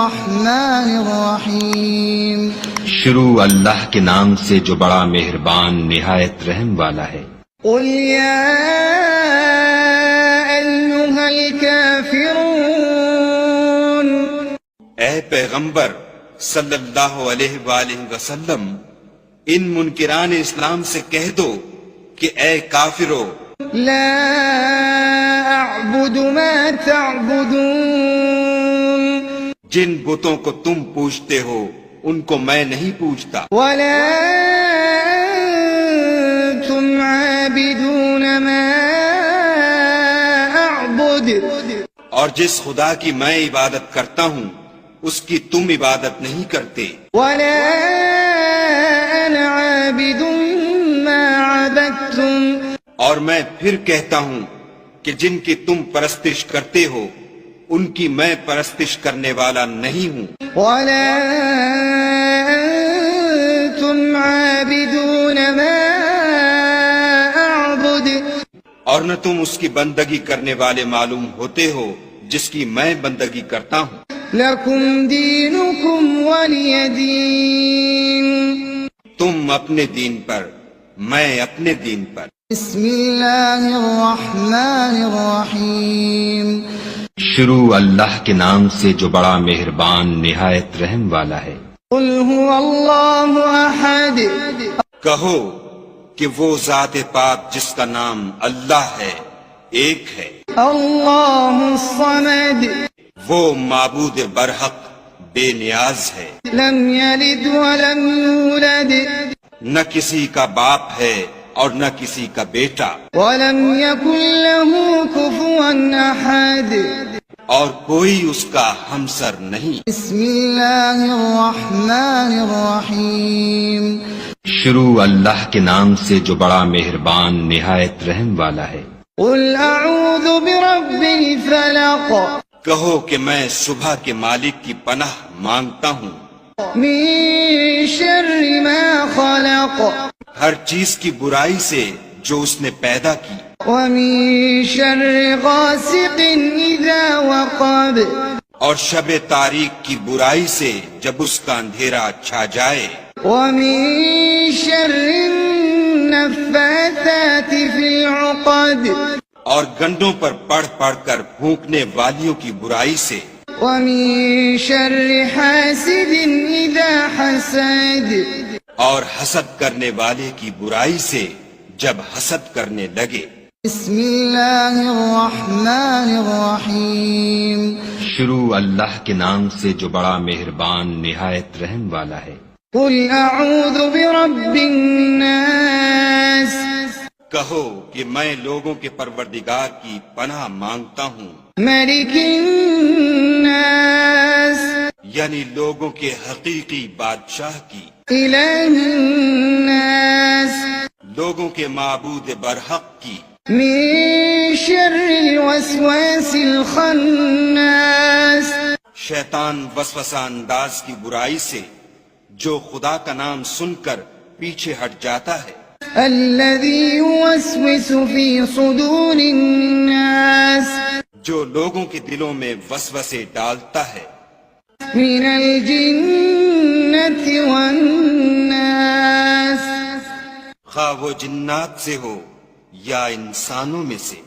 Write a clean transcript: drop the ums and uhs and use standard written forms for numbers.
الرحمن الرحیم. شروع اللہ کے نام سے جو بڑا مہربان نہایت رحم والا ہے. قل یا ایھا الکافرون. اے پیغمبر صلی اللہ علیہ وآلہ وسلم، ان منکران اسلام سے کہہ دو کہ اے کافرو، لا اعبد ما تعبدون. جن بتوں کو تم پوجتے ہو ان کو میں نہیں پوجتا، ولا انتم عابدون ما اعبد. اور جس خدا کی میں عبادت کرتا ہوں اس کی تم عبادت نہیں کرتے، ولا انا عابد ما عبدتم. اور میں پھر کہتا ہوں کہ جن کی تم پرستش کرتے ہو ان کی میں پرستش کرنے والا نہیں ہوں، ولا انتم عابدون ما اعبد. اور نہ تم اس کی بندگی کرنے والے معلوم ہوتے ہو جس کی میں بندگی کرتا ہوں. لکم دینکم ولی دین. تم اپنے دین پر، میں اپنے دین پر. بسم اللہ الرحمن الرحیم. شروع اللہ کے نام سے جو بڑا مہربان نہایت رحم والا ہے. قل هو اللہ احد. کہو کہ وہ ذات پاک جس کا نام اللہ ہے ایک ہے، اللہ الصمد. وہ معبود برحق بے نیاز ہے، لم یلد ولم یولد. نہ کسی کا باپ ہے اور نہ کسی کا بیٹا، ولم یکن له کفوا احد. اور کوئی اس کا ہمسر نہیں. بسم اللہ الرحمن الرحیم. شروع اللہ کے نام سے جو بڑا مہربان نہایت رحم والا ہے. قل اعوذ برب الفلق. کہو کہ میں صبح کے مالک کی پناہ مانگتا ہوں من شر ما خلق. ہر چیز کی برائی سے جو اس نے پیدا کی، ومن شر غاسق اذا وقب. اور شب تاریک کی برائی سے جب اس کا اندھیرا چھا جائے، ومن شر النفاثات في العقد. اور گنڈوں پر پڑھ پڑھ کر پھونکنے والیوں کی برائی سے، ومن شر حاسد اذا حسد. اور حسد کرنے والے کی برائی سے جب حسد کرنے لگے. بسم اللہ الرحمن الرحیم. شروع اللہ کے نام سے جو بڑا مہربان نہایت رحم والا ہے. قل اعوذ برب الناس. کہو کہ میں لوگوں کے پروردگار کی پناہ مانگتا ہوں، ملک الناس. یعنی لوگوں کے حقیقی بادشاہ کی، الہ الناس. لوگوں کے معبود برحق کی، من شر الوسواس الخناس. شیطان وسوسہ انداز کی برائی سے جو خدا کا نام سن کر پیچھے ہٹ جاتا ہے، الذي يوسوس في صدور الناس. جو لوگوں کے دلوں میں وسوسے ڈالتا ہے، من الجنة والناس. خواہ وہ جنات سے ہو یا انسانوں میں سے.